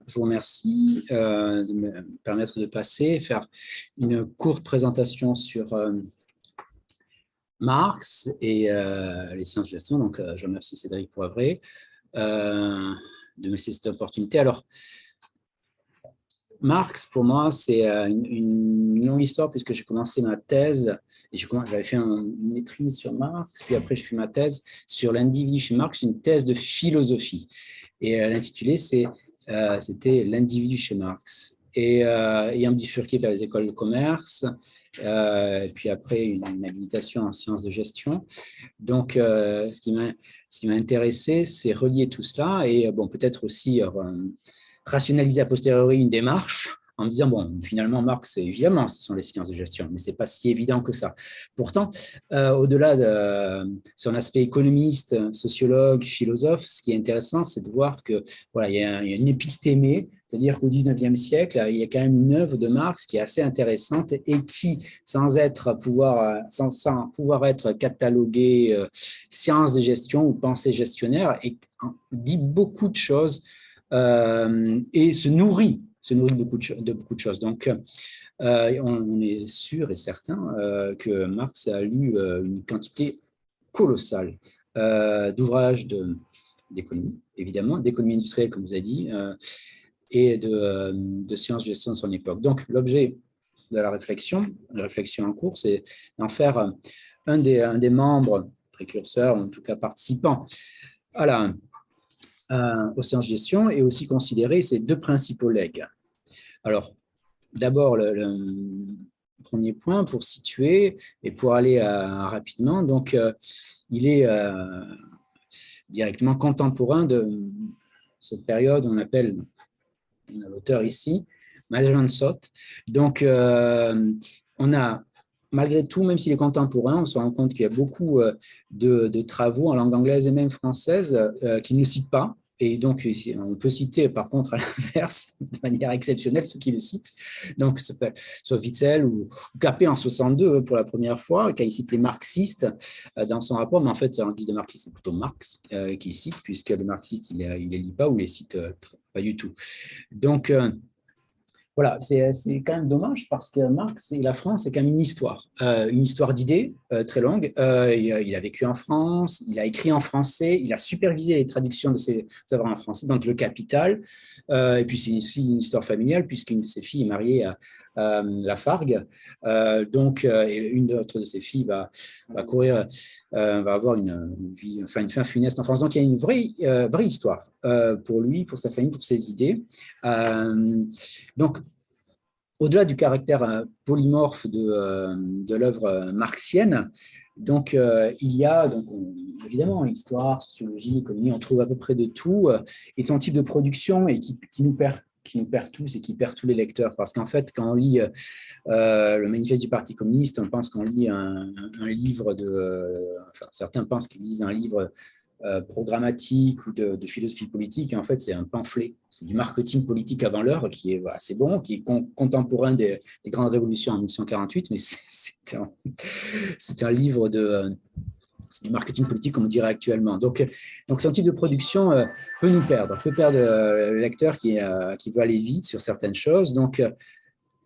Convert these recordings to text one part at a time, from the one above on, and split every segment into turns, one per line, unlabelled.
je vous remercie de me permettre de faire une courte présentation sur Marx et les sciences de gestion. Donc, je remercie Cédric Poivret de me laisser cette opportunité. Alors, Marx, pour moi, c'est une longue histoire puisque j'ai commencé ma thèse et j'avais fait une maîtrise sur Marx, puis après, je fais ma thèse sur l'individu chez Marx, une thèse de philosophie. Et l'intitulé, c'était l'individu chez Marx. Et ayant bifurqué vers les écoles de commerce, et puis après une habilitation en sciences de gestion. Donc, ce qui m'a intéressé, c'est relier tout cela et bon, peut-être aussi rationaliser a posteriori une démarche en me disant, bon, finalement, Marx, évidemment, ce sont les sciences de gestion, mais ce n'est pas si évident que ça. Pourtant, au-delà de son aspect économiste, sociologue, philosophe, ce qui est intéressant, c'est de voir que voilà, il y a une épistémée, c'est-à-dire qu'au XIXe siècle, il y a quand même une œuvre de Marx qui est assez intéressante et qui, sans pouvoir être cataloguée science de gestion ou pensée gestionnaire, dit beaucoup de choses et se nourrit de beaucoup de choses. Donc, on est sûr et certain que Marx a lu une quantité colossale d'ouvrages d'économie, évidemment, d'économie industrielle, comme vous avez dit, et de sciences de gestion de son époque. Donc, l'objet de la réflexion en cours, c'est d'en faire un des membres précurseurs, en tout cas participants aux sciences de gestion et aussi considérer ces deux principaux legs. Alors, d'abord, le premier point pour situer et pour aller rapidement, donc il est directement contemporain de cette période, on a l'auteur ici, Management Thought. Donc, on a, malgré tout, même s'il est contemporain, on se rend compte qu'il y a beaucoup de travaux en langue anglaise et même française qui ne le citent pas. Et donc, on peut citer, par contre, à l'inverse, de manière exceptionnelle, ceux qui le citent. Donc, soit Witzel ou Capet en 62 pour la première fois, qui a cite les marxistes dans son rapport. Mais en fait, en guise de marxiste, c'est plutôt Marx qui cite, puisque les marxistes, il ne les lit pas ou les cite pas du tout. Donc, voilà, c'est quand même dommage parce que Marx et la France, c'est quand même une histoire d'idées très longue. Il a vécu en France, il a écrit en français, il a supervisé les traductions de ses œuvres en français, donc Le Capital. Et puis, c'est aussi une histoire familiale puisqu'une de ses filles est mariée à Lafargue. Et une autre de ses filles va avoir une fin funeste en France. Donc, il y a une vraie histoire pour lui, pour sa famille, pour ses idées. Donc, au-delà du caractère polymorphe de l'œuvre marxienne, donc, il y a évidemment histoire, sociologie, économie, on trouve à peu près de tout, et son type de production et qui nous perd tous et qui perd tous les lecteurs. Parce qu'en fait, quand on lit le manifeste du Parti communiste, on pense qu'on lit un livre certains pensent qu'ils lisent un livre programmatique ou de philosophie politique, et en fait, c'est un pamphlet. C'est du marketing politique avant l'heure qui est assez bon, qui est contemporain des grandes révolutions en 1948, mais c'est un livre c'est du marketing politique, comme on dirait actuellement. Donc son type de production peut perdre le lecteur qui veut aller vite sur certaines choses. Donc,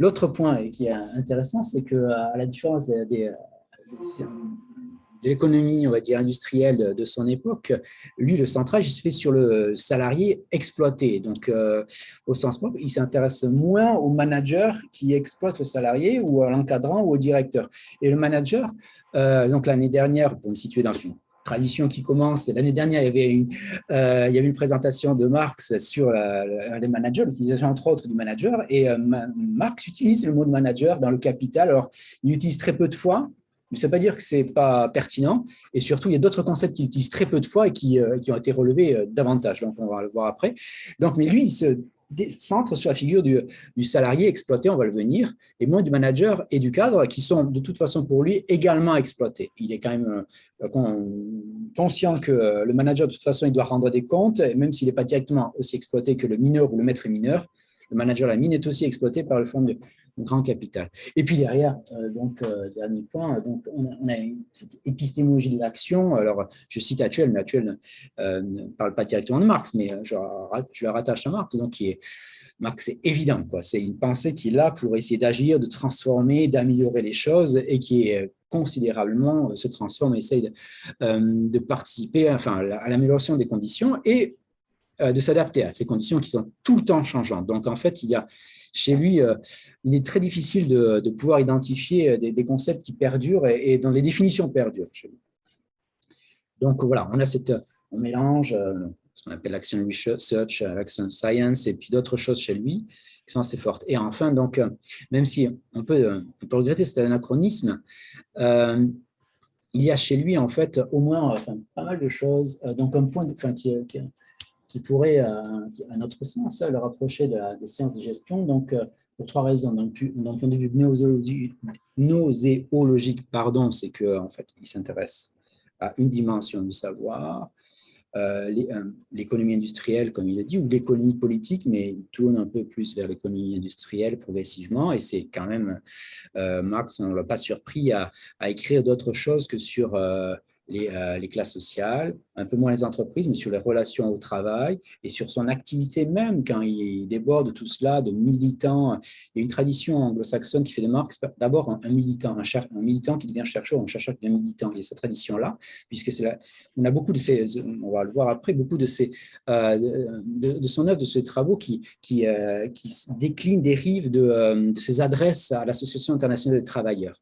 l'autre point qui est intéressant, c'est qu'à la différence de l'économie, on va dire, industrielle de son époque, lui, le centrage, il se fait sur le salarié exploité. Donc, au sens propre, il s'intéresse moins au manager qui exploite le salarié ou à l'encadrant ou au directeur. Et le manager, donc l'année dernière, pour me situer dans une tradition qui commence, l'année dernière, il y avait une présentation de Marx sur les managers, l'utilisation entre autres du manager, et Marx utilise le mot de manager dans Le Capital. Alors, il utilise très peu de fois, mais ça ne veut pas dire que ce n'est pas pertinent. Et surtout, il y a d'autres concepts qu'il utilise très peu de fois et qui ont été relevés davantage. Donc, on va le voir après. Donc, mais lui, il se centre sur la figure du salarié exploité, on va le venir, et moins du manager et du cadre qui sont de toute façon pour lui également exploités. Il est quand même conscient que le manager, de toute façon, il doit rendre des comptes, même s'il n'est pas directement aussi exploité que le mineur ou le maître mineur. le manager de la mine, est aussi exploité par le fonds de grand capital. Et puis derrière, dernier point, donc on a cette épistémologie de l'action. Alors, je cite Attuel, mais Attuel ne parle pas directement de Marx, mais je le rattache à Marx, donc Marx, c'est évident, quoi. C'est une pensée qui est là pour essayer d'agir, de transformer, d'améliorer les choses et qui est considérablement se transforme, essaye de participer à l'amélioration des conditions et de s'adapter à ces conditions qui sont tout le temps changeantes. Donc, en fait, il y a chez lui, il est très difficile de pouvoir identifier des concepts qui perdurent et dont les définitions perdurent chez lui. Donc, voilà, on mélange ce qu'on appelle l'action research, l'action science et puis d'autres choses chez lui qui sont assez fortes. Et enfin, donc, même si on peut regretter cet anachronisme, il y a chez lui, en fait, au moins pas mal de choses. Donc, un point qui pourrait, à notre sens, le rapprocher des sciences de gestion. Donc, pour trois raisons. D'un point de vue gnoséologique, c'est qu'en fait, il s'intéresse à une dimension du savoir, l'économie industrielle, comme il le dit, ou l'économie politique, mais il tourne un peu plus vers l'économie industrielle progressivement. Et c'est quand même, Marx, on ne l'a pas surpris à écrire d'autres choses que sur les classes sociales, un peu moins les entreprises, mais sur les relations au travail et sur son activité même, quand il déborde tout cela de militants. Il y a une tradition anglo-saxonne qui fait de Marx d'abord un militant qui devient chercheur, un chercheur qui devient militant. Il y a cette tradition-là, puisque on a beaucoup de on va le voir après, beaucoup de son œuvre, de ses travaux qui déclinent, dérivent de ses adresses à l'Association internationale des travailleurs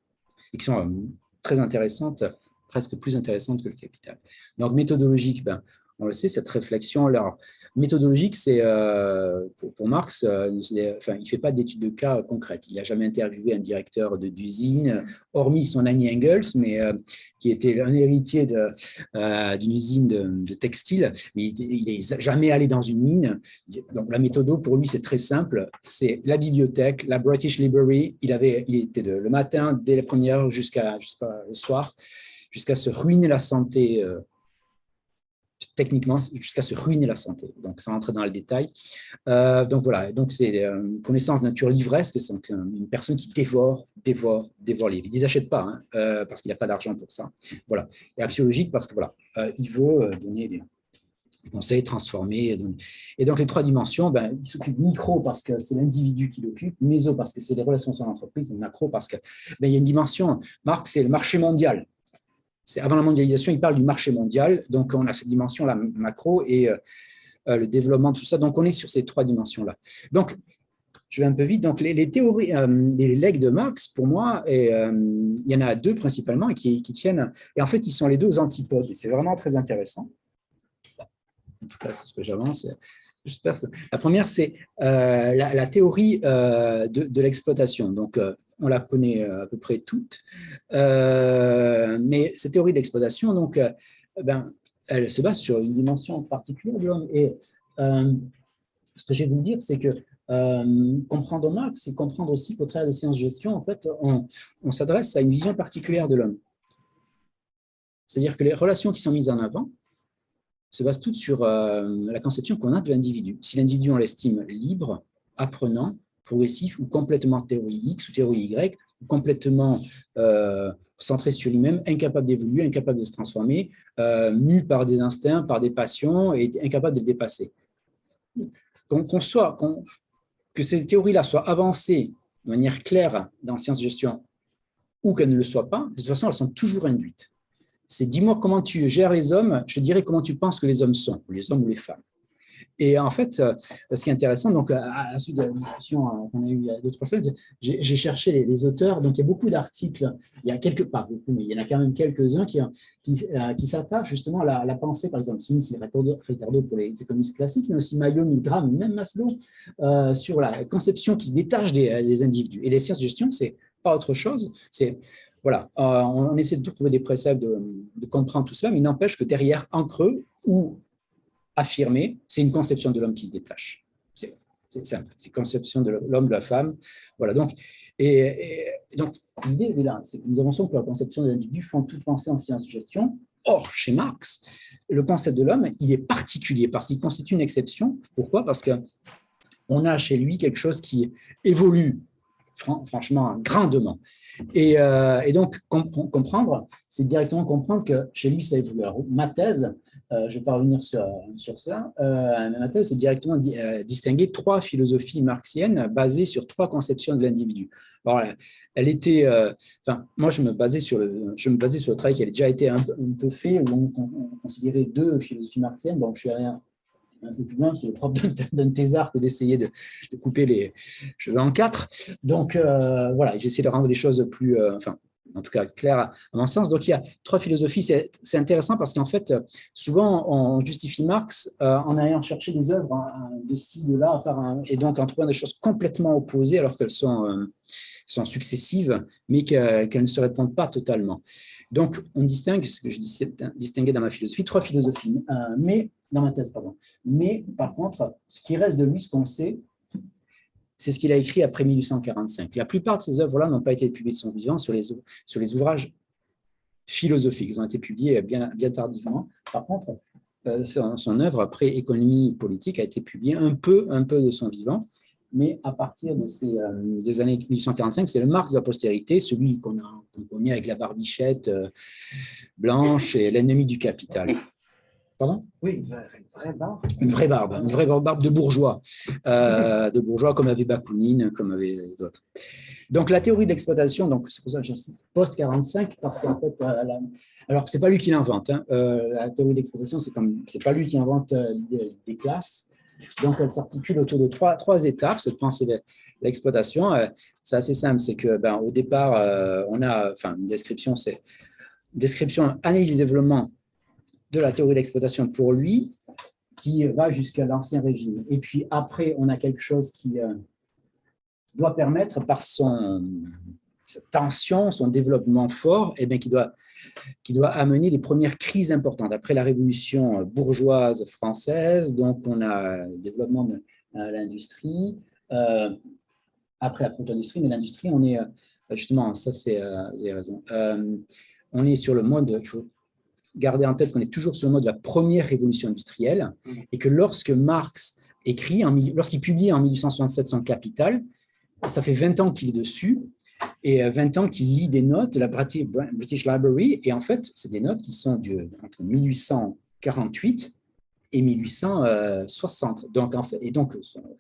et qui sont très intéressantes, presque plus intéressante que le capital. Donc, méthodologique, on le sait, cette réflexion, alors, méthodologique, c'est, pour Marx, il ne fait pas d'études de cas concrètes. Il n'a jamais interviewé un directeur d'usine, hormis son ami Engels, mais qui était un héritier d'une usine de textile, mais il n'est jamais allé dans une mine. Donc, la méthode, pour lui, c'est très simple. C'est la bibliothèque, la British Library. Il était le matin, dès la première heure jusqu'au soir, jusqu'à se ruiner la santé, techniquement, jusqu'à se ruiner la santé. Donc, sans entrer dans le détail. Donc, voilà. Donc, c'est une connaissance de nature livresque. C'est une personne qui dévore les livres. Il ne les achète pas parce qu'il n'a pas d'argent pour ça. Voilà. Et axiologique parce que, voilà, il veut donner des conseils, transformer. Et donc, les trois dimensions, il s'occupe micro parce que c'est l'individu qui l'occupe, méso parce que c'est les relations sur l'entreprise, et macro parce qu'il y a une dimension. Marx, c'est le marché mondial. Avant la mondialisation, il parle du marché mondial. Donc, on a cette dimension-là, macro, et le développement, tout ça. Donc, on est sur ces trois dimensions-là. Donc, je vais un peu vite. Donc, les théories, les legs de Marx, pour moi, il y en a deux principalement qui tiennent. Et en fait, ils sont les deux aux antipodes. Et c'est vraiment très intéressant. En tout cas, c'est ce que j'avance. J'espère. La première, c'est la théorie de l'exploitation. Donc, on la connaît à peu près toutes. Mais cette théorie de l'exploitation, donc, elle se base sur une dimension particulière de l'homme. Et ce que je vais vous dire, c'est que comprendre Marx, c'est comprendre aussi qu'au travers des sciences de gestion, en fait, on s'adresse à une vision particulière de l'homme. C'est-à-dire que les relations qui sont mises en avant se basent toutes sur la conception qu'on a de l'individu. Si l'individu, on l'estime libre, apprenant, progressif ou complètement théorie X ou théorie Y, ou complètement centré sur lui-même, incapable d'évoluer, incapable de se transformer, mu par des instincts, par des passions et incapable de le dépasser. Que ces théories-là soient avancées de manière claire dans la science de gestion ou qu'elles ne le soient pas, de toute façon, elles sont toujours induites. C'est dis-moi comment tu gères les hommes, je te dirai comment tu penses que les hommes sont, les hommes ou les femmes. Et en fait, ce qui est intéressant, donc à la suite de la discussion qu'on a eue il y a 2-3 semaines, j'ai cherché les auteurs. Donc il y a beaucoup d'articles, il y a pas beaucoup, mais il y en a quand même quelques-uns qui s'attachent justement à la pensée, par exemple, Smith et Ricardo pour les économistes classiques, mais aussi Mayo, Milgram, même Maslow, sur la conception qui se détache des individus. Et les sciences de gestion, c'est pas autre chose, c'est voilà, on essaie de trouver des préceptes, de comprendre tout cela, mais il n'empêche que derrière, en creux, ou affirmé, c'est une conception de l'homme qui se détache. C'est simple, c'est une conception de l'homme, de la femme. Voilà, donc, donc l'idée est là, c'est que nous avançons pour la conception de l'individu, font toute pensée en sciences de gestion. Or, chez Marx, le concept de l'homme, il est particulier parce qu'il constitue une exception. Pourquoi ? Parce que on a chez lui quelque chose qui évolue franchement grandement. Et donc, comprendre, c'est directement comprendre que chez lui, ça évolue. Alors, ma thèse, je ne vais pas revenir sur ça, ma thèse, c'est directement distinguer trois philosophies marxiennes basées sur trois conceptions de l'individu. Alors, elle était, moi, je me basais sur le travail qui avait déjà été un peu fait, où on considérait deux philosophies marxiennes. Bon, je suis rien un peu plus loin, c'est le propre d'un thésard que d'essayer de couper les cheveux en quatre. Donc, voilà, j'essaie de rendre les choses plus, en tout cas, claires à mon sens. Donc, il y a trois philosophies. C'est intéressant parce qu'en fait, souvent, on justifie Marx en allant chercher des œuvres de ci, de là, et donc en trouvant des choses complètement opposées alors qu'elles sont successives, mais qu'elles ne se répondent pas totalement. Donc, on distingue, ce que je distinguais dans ma philosophie, trois philosophies, dans ma thèse, pardon. Mais par contre, ce qui reste de lui, ce qu'on sait, c'est ce qu'il a écrit après 1845. La plupart de ces œuvres-là n'ont pas été publiées de son vivant sur les ouvrages philosophiques. Ils ont été publiés bien tardivement. Par contre, son œuvre après Économie politique a été publiée un peu de son vivant. Mais à partir des années 1845, c'est le Marx de la postérité, celui qu'on connaît avec la barbichette blanche et l'ennemi du capital. Pardon ?
Oui, une vraie barbe.
Une vraie barbe de bourgeois, comme avait Bakounine, comme avait d'autres. Donc la théorie de l'exploitation, donc c'est pour ça que j'insiste, post-45, parce qu'en fait, alors c'est pas lui qui l'invente. La théorie de l'exploitation, c'est pas lui qui invente l'idée des classes. Donc, elle s'articule autour de trois étapes, cette pensée de l'exploitation. C'est assez simple, c'est que au départ, on a une description, analyse et développement de la théorie de l'exploitation pour lui, qui va jusqu'à l'Ancien Régime. Et puis après, on a quelque chose qui doit permettre, par sa tension, son développement fort, qui doit amener les premières crises importantes. Après la révolution bourgeoise française, donc on a le développement de l'industrie. Après la proto-industrie, mais l'industrie, on est justement, ça c'est, vous avez raison, on est sur le mode, il faut garder en tête qu'on est toujours sur le mode de la première révolution industrielle et que lorsque Marx lorsqu'il publie en 1867 son Capital, ça fait 20 ans qu'il est dessus, et 20 ans qu'il lit des notes de la British Library, et en fait, c'est des notes qui sont entre 1848 et 1860. Donc,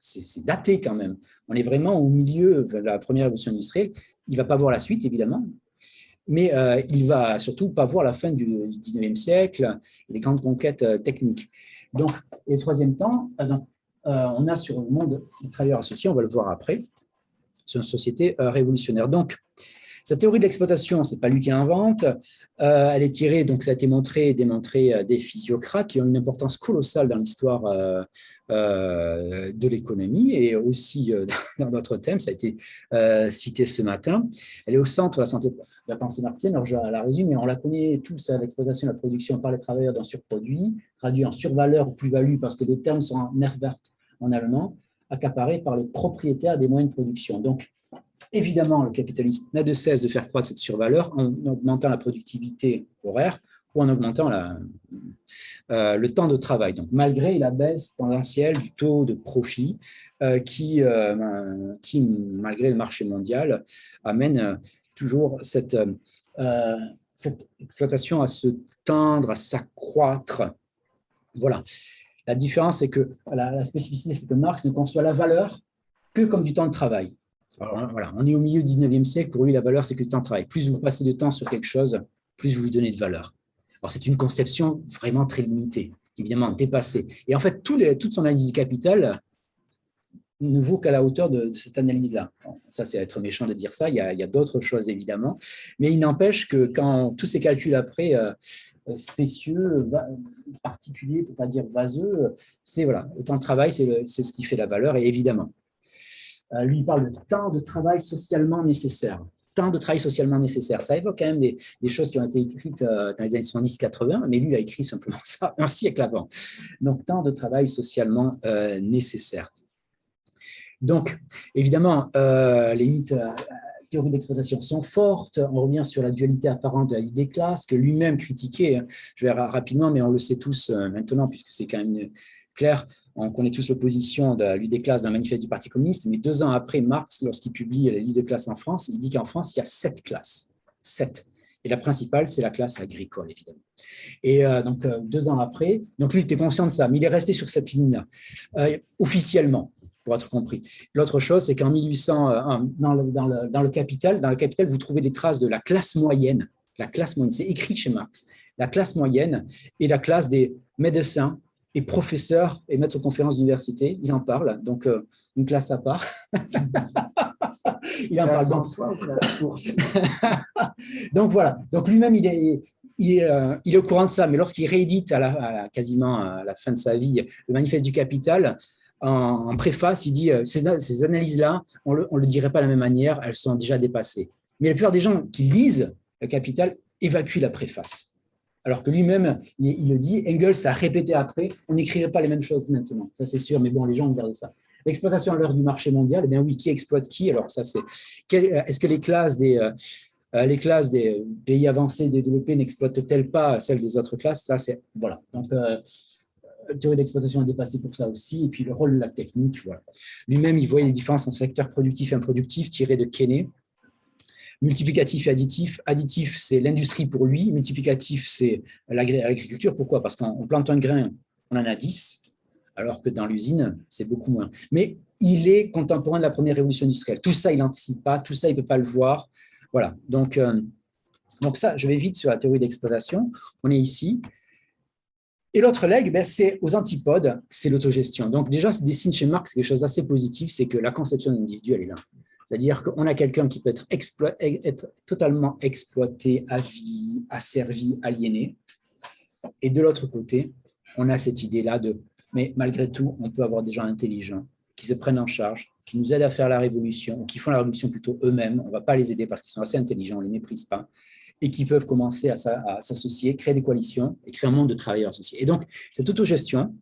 c'est daté quand même. On est vraiment au milieu de la première révolution industrielle. Il ne va pas voir la suite, évidemment, mais il ne va surtout pas voir la fin du 19e siècle et les grandes conquêtes techniques. Donc, et le troisième temps, on a sur le monde des travailleurs associés, on va le voir après, c'est une société révolutionnaire. Donc, sa théorie de l'exploitation, ce n'est pas lui qui l'invente. Elle est tirée, donc ça a été montré et démontré des physiocrates qui ont une importance colossale dans l'histoire de l'économie et aussi dans notre thème, ça a été cité ce matin. Elle est au centre de la pensée marxienne. Alors, je la résume, mais on la connaît tous, l'exploitation, la production par les travailleurs d'un surproduit, traduit en survaleur ou plus-value parce que les termes sont en Mehrwert en allemand, accaparés par les propriétaires des moyens de production. Donc, évidemment, le capitaliste n'a de cesse de faire croître cette survaleur en augmentant la productivité horaire ou en augmentant le temps de travail. Donc, malgré la baisse tendancielle du taux de profit qui, malgré le marché mondial, amène toujours cette exploitation à se tendre, à s'accroître. Voilà. La différence, c'est que la spécificité, c'est que Marx ne conçoit la valeur que comme du temps de travail. Alors, voilà, on est au milieu du 19e siècle. Pour lui, la valeur, c'est que le temps de travail. Plus vous passez de temps sur quelque chose, plus vous lui donnez de valeur. Alors, c'est une conception vraiment très limitée, évidemment dépassée. Et en fait, toute son analyse du capital ne vaut qu'à la hauteur de cette analyse-là. Bon, ça, c'est être méchant de dire ça. Il y a d'autres choses, évidemment. Mais il n'empêche que quand tous ces calculs après, spécieux, particuliers, pour ne pas dire vaseux, c'est le temps de travail, c'est ce qui fait la valeur. Et évidemment, lui, il parle de temps de travail socialement nécessaire. Temps de travail socialement nécessaire. Ça évoque quand même des choses qui ont été écrites dans les années 70-80, mais lui, il a écrit simplement ça un siècle avant. Donc, temps de travail socialement nécessaire. Donc, évidemment, les mythes théories d'exploitation sont fortes. On revient sur la dualité apparente de la lutte des classes, que lui-même critiquait. Je vais rapidement, mais on le sait tous maintenant, puisque c'est quand même clair, on connaît tous l'opposition de la lutte des classes d'un manifeste du Parti communiste, mais 2 ans après, Marx, lorsqu'il publie la lutte des classes en France, il dit qu'en France, il y a 7 classes. 7. Et la principale, c'est la classe agricole, évidemment. Et donc, 2 ans après, donc lui, il était conscient de ça, mais il est resté sur cette ligne-là, officiellement, pour être compris. L'autre chose, c'est qu'en 1800, dans le Capital, vous trouvez des traces de la classe moyenne. La classe moyenne, c'est écrit chez Marx. La classe moyenne et la classe des médecins et professeurs et maîtres de conférences d'université. Il en parle, donc une classe à part. Il en parle donc. Donc voilà. Donc lui-même, il est au courant de ça, mais lorsqu'il réédite quasiment à la fin de sa vie le Manifeste du Capital, en préface, il dit ces analyses-là, on ne le dirait pas de la même manière, elles sont déjà dépassées. Mais la plupart des gens qui lisent le Capital évacuent la préface. Alors que lui-même, il le dit, Engels a répété après, on n'écrirait pas les mêmes choses maintenant, ça c'est sûr, mais bon, les gens ont gardé ça. L'exploitation à l'heure du marché mondial, eh bien oui, qui exploite qui? Alors ça, est-ce que les classes des pays avancés, développés n'exploitent-elles pas celles des autres classes? Ça, c'est, voilà. Donc, la théorie d'exploitation est dépassée pour ça aussi, et puis le rôle de la technique, voilà. Lui-même, il voyait les différences entre secteur productif et improductif tirées de Keynes. Multiplicatif et additif. Additif, c'est l'industrie pour lui. Multiplicatif, c'est l'agriculture. Pourquoi? Parce qu'on plante un grain, on en a 10, alors que dans l'usine, c'est beaucoup moins. Mais il est contemporain de la première révolution industrielle. Tout ça, il n'anticipe pas. Tout ça, il ne peut pas le voir. Voilà. Donc ça, je vais vite sur la théorie d'exploitation. On est ici. Et l'autre legs, c'est aux antipodes, c'est l'autogestion. Donc déjà, se dessine chez Marx quelque chose d'assez positif, c'est que la conception d'individu, elle est là. C'est-à-dire qu'on a quelqu'un qui peut être totalement exploité, à vie, asservi, aliéné. Et de l'autre côté, on a cette idée-là mais malgré tout, on peut avoir des gens intelligents qui se prennent en charge, qui nous aident à faire la révolution, ou qui font la révolution plutôt eux-mêmes. On ne va pas les aider parce qu'ils sont assez intelligents, on ne les méprise pas, et qui peuvent commencer à s'associer, créer des coalitions et créer un monde de travailleurs associés. Et donc, cette autogestion,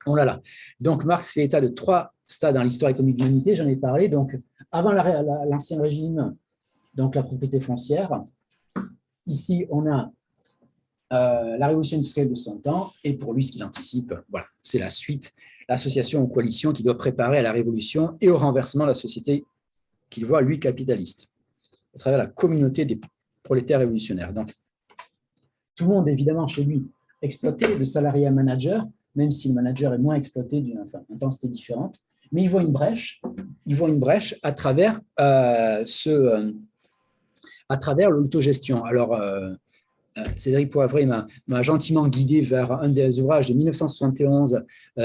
on l'a là. Donc, Marx fait état de 3 stades dans l'histoire économique de l'humanité, j'en ai parlé. Donc, avant l'ancien régime, donc la propriété foncière. Ici, on a la révolution industrielle de son temps, et pour lui, ce qu'il anticipe, voilà, c'est la suite, l'association ou coalition qui doit préparer à la révolution et au renversement de la société qu'il voit, lui, capitaliste, à travers la communauté des prolétaires révolutionnaires. Donc, tout le monde, évidemment, chez lui, exploité de salarié à manager, même si le manager est moins exploité d'une intensité différente, mais il voit une brèche à travers l'autogestion. Alors, Cédric Poivret m'a gentiment guidé vers un des ouvrages de 1971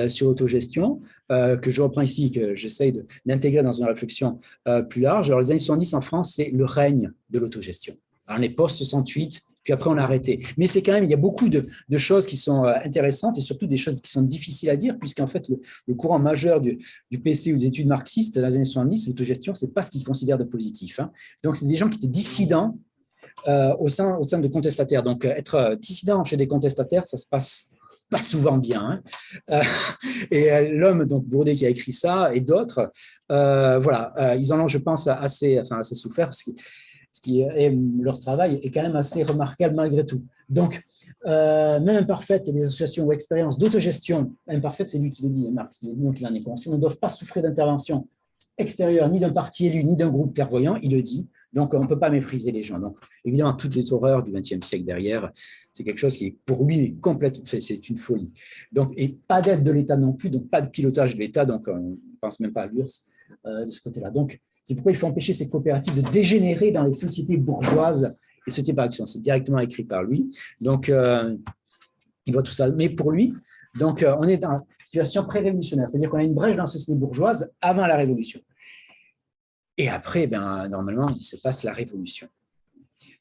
sur l'autogestion, que je reprends ici, que j'essaye d'intégrer dans une réflexion plus large. Alors, les années 70 en France, c'est le règne de l'autogestion. On est post-68, puis après on a arrêté. Mais c'est quand même, il y a beaucoup de choses qui sont intéressantes et surtout des choses qui sont difficiles à dire, puisqu'en fait, le courant majeur du PC ou des études marxistes dans les années 70, l'autogestion, ce n'est pas ce qu'ils considèrent de positif. Hein. Donc, c'est des gens qui étaient dissidents au sein de contestataires. Donc, être dissident chez des contestataires, ça se passe pas souvent bien. Hein. Et l'homme, donc Bourdieu, qui a écrit ça, et d'autres, voilà, ils en ont, je pense, assez souffert, ce qui est leur travail est quand même assez remarquable malgré tout. Donc, même imparfaite, les associations ou expériences d'autogestion, imparfaite, c'est lui qui le dit, Marx qui le dit, donc il en est conscient, ne doivent pas souffrir d'intervention extérieure, ni d'un parti élu, ni d'un groupe clairvoyant, il le dit. Donc, on ne peut pas mépriser les gens. Donc, évidemment, toutes les horreurs du XXe siècle derrière, c'est quelque chose qui, pour lui, est complètement, c'est une folie. Donc, et pas d'aide de l'État non plus, donc pas de pilotage de l'État, donc on ne pense même pas à l'URSS de ce côté-là. Donc, c'est pourquoi il faut empêcher ces coopératives de dégénérer dans les sociétés bourgeoises et sociétés par action. C'est directement écrit par lui. Donc, il voit tout ça. Mais pour lui, donc, on est dans une situation pré-révolutionnaire, c'est-à-dire qu'on a une brèche dans la société bourgeoise avant la Révolution. Et après, normalement, il se passe la révolution.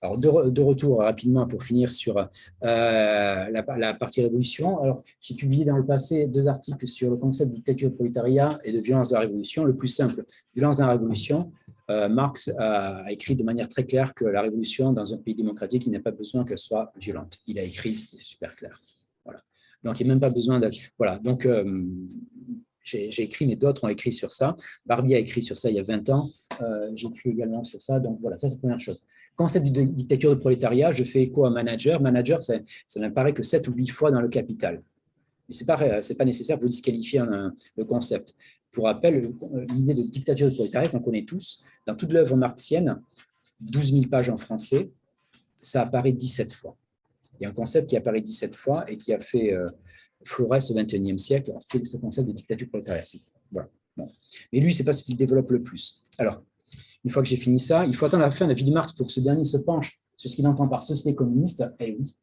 Alors, de retour rapidement pour finir sur la partie révolution. Alors, j'ai publié dans le passé 2 articles sur le concept de dictature de prolétariat et de violence de la révolution. Le plus simple, violence dans la révolution, Marx a écrit de manière très claire que la révolution dans un pays démocratique, il n'a pas besoin qu'elle soit violente. Il a écrit, c'était super clair. Voilà. Donc, il n'y a même pas besoin de... Voilà, donc... j'ai écrit, mais d'autres ont écrit sur ça. Barbie a écrit sur ça il y a 20 ans. J'ai écrit également sur ça. Donc voilà, ça c'est la première chose. Concept de dictature de prolétariat, je fais écho à manager. Manager, ça n'apparaît que 7 ou 8 fois dans le Capital. Mais ce n'est pas nécessaire pour disqualifier le concept. Pour rappel, l'idée de dictature du prolétariat qu'on connaît tous, dans toute l'œuvre marxienne, 12 000 pages en français, ça apparaît 17 fois. Il y a un concept qui apparaît 17 fois et qui a fait florès au XXIe siècle, c'est ce concept de dictature prolétariat. Voilà. Bon. Mais lui, c'est pas ce qu'il développe le plus. Alors, une fois que j'ai fini ça, il faut attendre la fin de la vie de Marx pour que ce dernier se penche sur ce qu'il entend par société communiste. Eh oui,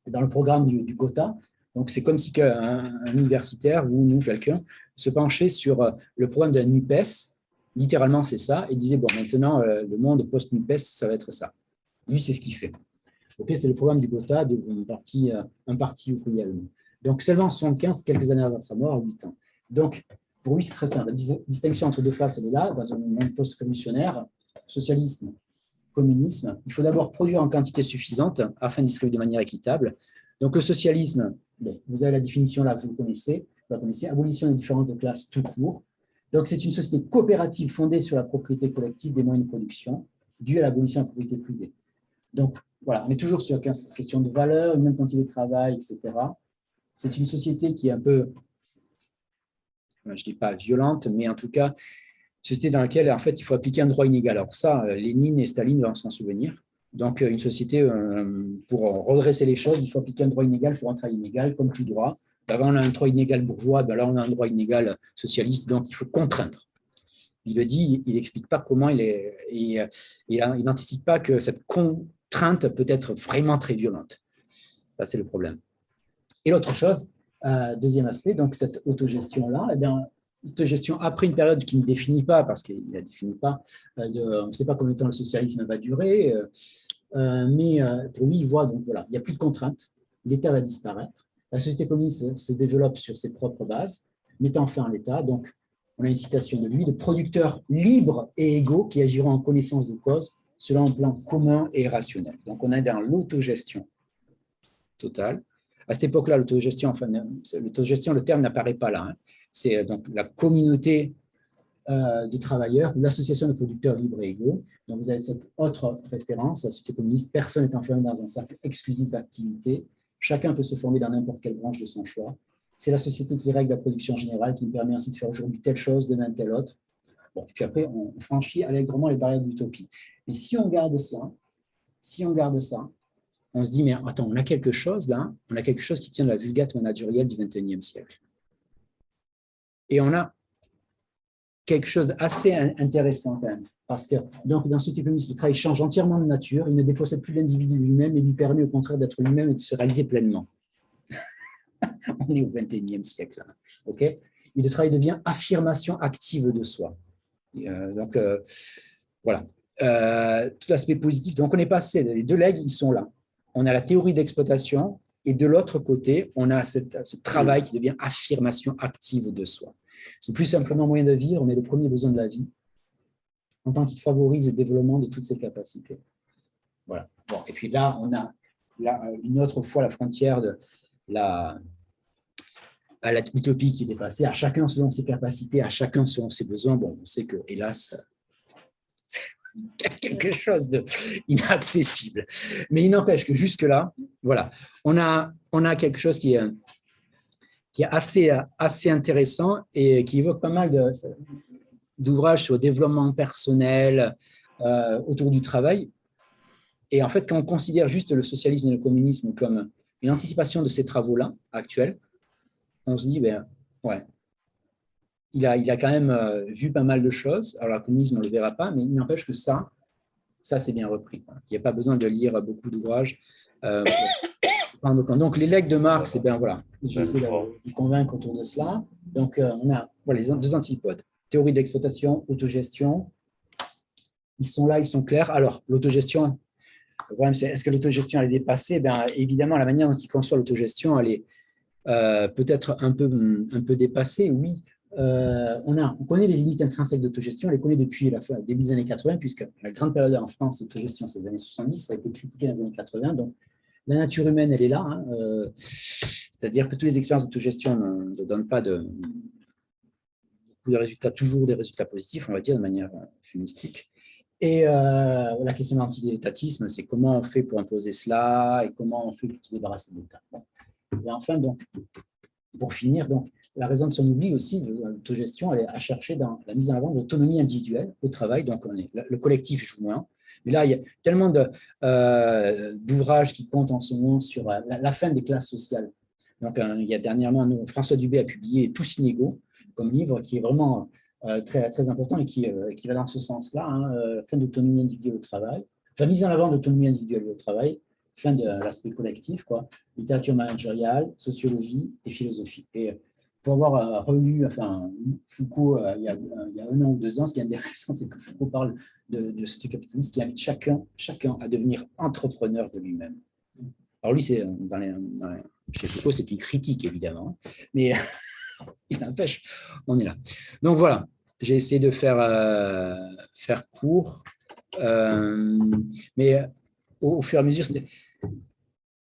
dans le programme du Gotha. Donc, c'est comme si un universitaire ou quelqu'un se penchait sur le programme de la NUPES. Littéralement, c'est ça. Et disait, bon, maintenant, le monde post-NUPES, ça va être ça. Lui, c'est ce qu'il fait. Okay, c'est le programme du Gotha, un parti ouvrier allemand. Donc, seulement en 1975, quelques années avant sa mort, à 8 ans. Donc, pour lui, c'est très simple. La distinction entre deux faces, elle est là, dans un monde post-révolutionnaire, socialisme, communisme. Il faut d'abord produire en quantité suffisante afin de distribuer de manière équitable. Donc, le socialisme, bon, vous avez la définition là, vous la connaissez, abolition des différences de classe tout court. Donc, c'est une société coopérative fondée sur la propriété collective des moyens de production, due à l'abolition de la propriété privée. Donc, voilà, on est toujours sur la question de valeur, une même quantité de travail, etc. C'est une société qui est un peu, je ne dis pas violente, mais en tout cas, une société dans laquelle, en fait, il faut appliquer un droit inégal. Alors ça, Lénine et Staline vont s'en souvenir. Donc, une société, pour redresser les choses, il faut appliquer un droit inégal pour un travail inégal, comme tout droit. Avant, on a un droit inégal bourgeois, ben là, on a un droit inégal socialiste, donc il faut contraindre. Il le dit, il n'explique pas comment il n'anticipe pas que cette contrainte peut être vraiment très violente. Ça, c'est le problème. Et l'autre chose, deuxième aspect, donc cette autogestion-là, eh bien, autogestion après une période qui ne définit pas, parce qu'il ne la définit pas, on ne sait pas combien de temps le socialisme va durer, mais pour lui, il voit, donc voilà, il n'y a plus de contraintes, l'État va disparaître, la société communiste se développe sur ses propres bases, mettant fin à l'État, donc on a une citation de lui, de producteurs libres et égaux qui agiront en connaissance de cause selon un plan commun et rationnel. Donc on est dans l'autogestion totale. À cette époque-là, l'autogestion, enfin, le terme n'apparaît pas là. Hein. C'est donc la communauté de travailleurs ou l'association de producteurs libres et égaux. Donc vous avez cette autre référence, la société communiste, personne n'est enfermé dans un cercle exclusif d'activité, chacun peut se former dans n'importe quelle branche de son choix. C'est la société qui règle la production générale, qui me permet ainsi de faire aujourd'hui telle chose, demain telle autre. Bon, et puis après, on franchit allègrement les barrières de l'utopie. Mais si on garde ça, on se dit, mais attends, on a quelque chose là, on a quelque chose qui tient de la vulgate managériale du XXIe siècle. Et on a quelque chose d'assez intéressant quand même. Parce que donc, dans ce type de le travail change entièrement de nature, il ne dépossède plus l'individu lui-même et lui permet au contraire d'être lui-même et de se réaliser pleinement. On est au XXIe siècle. Là. Okay, et le travail devient affirmation active de soi. Donc, voilà. Tout l'aspect positif. Donc, on est passé, les deux legs, ils sont là. On a la théorie d'exploitation et de l'autre côté, on a ce travail qui devient affirmation active de soi. C'est plus simplement un moyen de vivre, mais le premier besoin de la vie, en tant qu'il favorise le développement de toutes ses capacités. Voilà. Bon, et puis là, on a une autre fois la frontière de à l'utopie qui est dépassée, à chacun selon ses capacités, à chacun selon ses besoins. Bon, on sait que, hélas, c'est quelque chose d'inaccessible. Mais il n'empêche que jusque-là, voilà, on a quelque chose qui est assez intéressant et qui évoque pas mal d'ouvrages sur le développement personnel autour du travail. Et en fait, quand on considère juste le socialisme et le communisme comme une anticipation de ces travaux-là actuels, on se dit, ben, ouais, il a quand même vu pas mal de choses. Alors, le communisme, on ne le verra pas, mais il n'empêche que ça c'est bien repris. Il n'y a pas besoin de lire beaucoup d'ouvrages. Donc, les legs de Marx, ben, voilà, j'ai essayé de convaincre autour de cela. Donc, on a voilà, les deux antipodes. Théorie de l'exploitation, autogestion. Ils sont là, ils sont clairs. Alors, l'autogestion, le problème, c'est est-ce que l'autogestion, elle est dépassée? Ben, évidemment, la manière dont il conçoit l'autogestion, elle est peut-être un peu dépassée, oui. On connaît les limites intrinsèques d'autogestion, on les connaît depuis la fin, début des années 80, puisque la grande période en France d'autogestion, c'est les années 70, ça a été critiqué dans les années 80. Donc, la nature humaine, elle est là. Hein, c'est-à-dire que toutes les expériences d'autogestion ne donnent pas toujours des résultats positifs, on va dire, de manière fumistique. Et la question de l'anti-étatisme, c'est comment on fait pour imposer cela et comment on fait pour se débarrasser de l'État. Bon. Et enfin, donc, Pour finir, donc, la raison de son oubli aussi, de l'autogestion, elle est à chercher dans la mise en avant de l'autonomie individuelle au travail. Donc, le collectif joue moins. Mais là, il y a tellement d'ouvrages qui comptent en ce moment sur la fin des classes sociales. Donc, il y a dernièrement, François Dubé a publié Tous inégaux comme livre, qui est vraiment très, très important et qui va dans ce sens-là, hein, fin d'autonomie individuelle au travail, enfin, mise en avant de l'autonomie individuelle au travail, fin de l'aspect collectif, quoi, littérature managériale, sociologie et philosophie. Et pour avoir relu Foucault il y a 1 an ou 2 ans, ce qui est intéressant, c'est que Foucault parle de société capitaliste qui invite chacun à devenir entrepreneur de lui-même. Alors lui, chez Foucault, c'est une critique, évidemment, mais il n'empêche, on est là. Donc voilà, j'ai essayé de faire court, mais au fur et à mesure,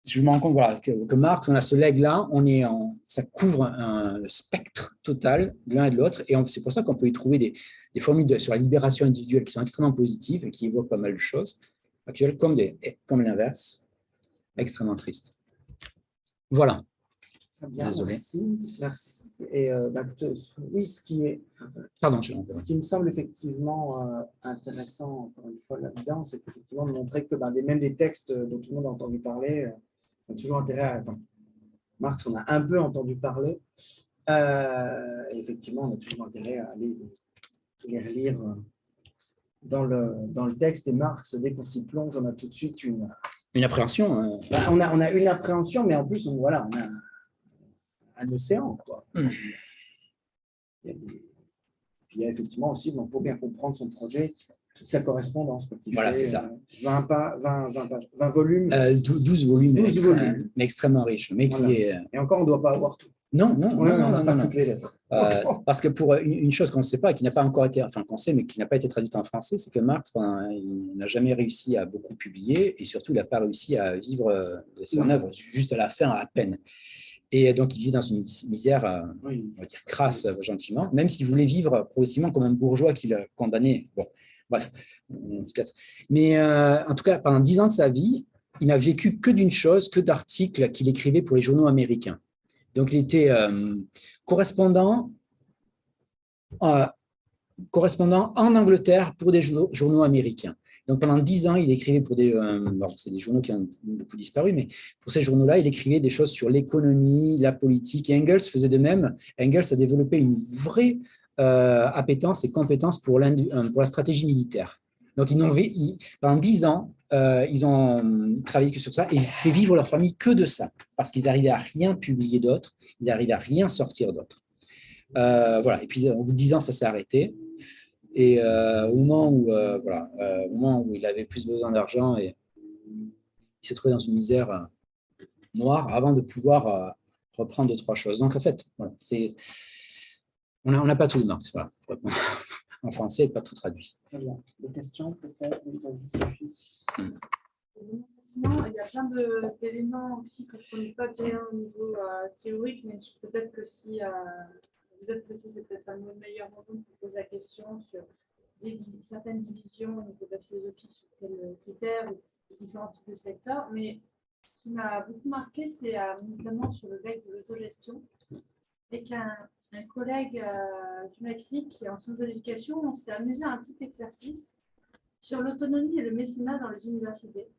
je me rends compte voilà, que Marx, on a ce legs-là, ça couvre un spectre total de l'un et de l'autre, et c'est pour ça qu'on peut y trouver des formules sur la libération individuelle qui sont extrêmement positives et qui évoquent pas mal de choses actuelles, comme l'inverse, extrêmement triste. Voilà.
Très bien,
Désolé.
merci. Et oui, ce qui me semble effectivement intéressant, encore une fois, là-dedans, c'est effectivement de montrer que même des textes dont tout le monde a entendu parler, on a toujours intérêt à. Marx, on a un peu entendu parler. Et effectivement, on a toujours intérêt à aller les relire dans le texte. Et Marx, dès qu'on s'y plonge, on a tout de suite une
appréhension.
On a une appréhension, mais en plus, on a un océan, quoi. Il y a effectivement aussi, pour bien comprendre son projet, toute sa correspondance.
Voilà, c'est ça.
20 volumes.
12 volumes,
12 volumes.
Mais extrêmement riches. Mais
voilà. Et encore, on ne doit pas avoir tout.
Non,
on n'a pas toutes les lettres.
Parce que pour une chose qu'on ne sait pas, qui n'a pas encore été, qu'on sait, mais qui n'a pas été traduite en français, c'est que Marx, il n'a jamais réussi à beaucoup publier et surtout, il n'a pas réussi à vivre de son œuvre, juste à la fin, à peine. Et donc, il vit dans une misère, on va dire, crasse, gentiment, même s'il voulait vivre progressivement comme un bourgeois qu'il condamnait. Bon, bref. Mais en tout cas, pendant 10 ans de sa vie, il n'a vécu que d'une chose, que d'articles qu'il écrivait pour les journaux américains. Donc, il était correspondant en Angleterre pour des journaux américains. Donc, pendant 10 ans, il écrivait pour c'est des journaux qui ont beaucoup disparu, mais pour ces journaux-là, il écrivait des choses sur l'économie, la politique. Et Engels faisait de même. Engels a développé une vraie appétence et compétence pour la stratégie militaire. Donc, pendant 10 ans, ils ont travaillé que sur ça et fait vivre leur famille que de ça, parce qu'ils n'arrivaient à rien publier d'autre, ils n'arrivaient à rien sortir d'autre. Voilà. Et puis, au bout de 10 ans, ça s'est arrêté. Et au moment où il avait plus besoin d'argent, et il s'est trouvé dans une misère noire avant de pouvoir reprendre 2-3 choses. Donc, en fait, voilà, on n'a pas tout de Marx. Voilà. En français, pas tout traduit.
Très bien. Des questions peut-être? Vas-y, Sophie.
Sinon, il y a plein d'éléments aussi que je ne connais pas bien au niveau théorique, mais peut-être que si vous êtes précis, c'est peut-être un meilleur moment pour poser la question sur certaines divisions au niveau de la philosophie, sur quels critères, ou différents types de secteurs. Mais ce qui m'a beaucoup marqué, c'est notamment sur le legs de l'autogestion, et qu'un collègue du Mexique qui est en sciences de l'éducation, on s'est amusé à un petit exercice sur l'autonomie et le mécénat dans les universités.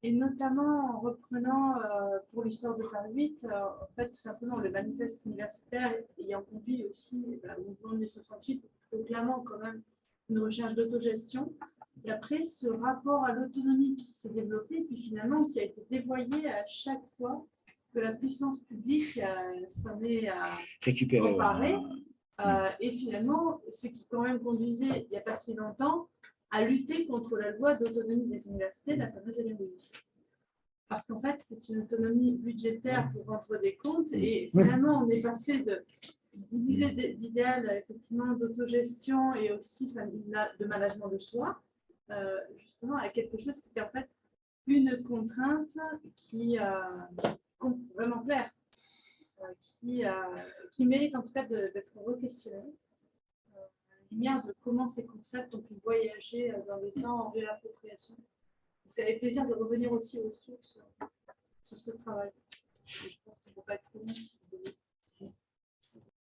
Et notamment en reprenant pour l'histoire de Paris 8, en fait, tout simplement le manifeste universitaire ayant conduit aussi au mouvement de mai 68, proclamant quand même une recherche d'autogestion. Et après, ce rapport à l'autonomie qui s'est développé, puis finalement qui a été dévoyé à chaque fois que la puissance publique s'en est emparée. Et finalement, ce qui quand même conduisait, il n'y a pas si longtemps, à lutter contre la loi d'autonomie des universités, la fameuse LMU. Parce qu'en fait, c'est une autonomie budgétaire pour rendre des comptes, et finalement, on est passé d'idéal effectivement d'autogestion et aussi de management de soi, justement à quelque chose qui était en fait une contrainte qui vraiment claire, qui mérite en tout cas d'être re-questionnée. La lumière de comment ces concepts ont pu voyager dans le temps en réappropriation. Ça fait plaisir de revenir aussi aux sources sur ce travail. Je pense qu'on ne peut pas être trop long si vous devez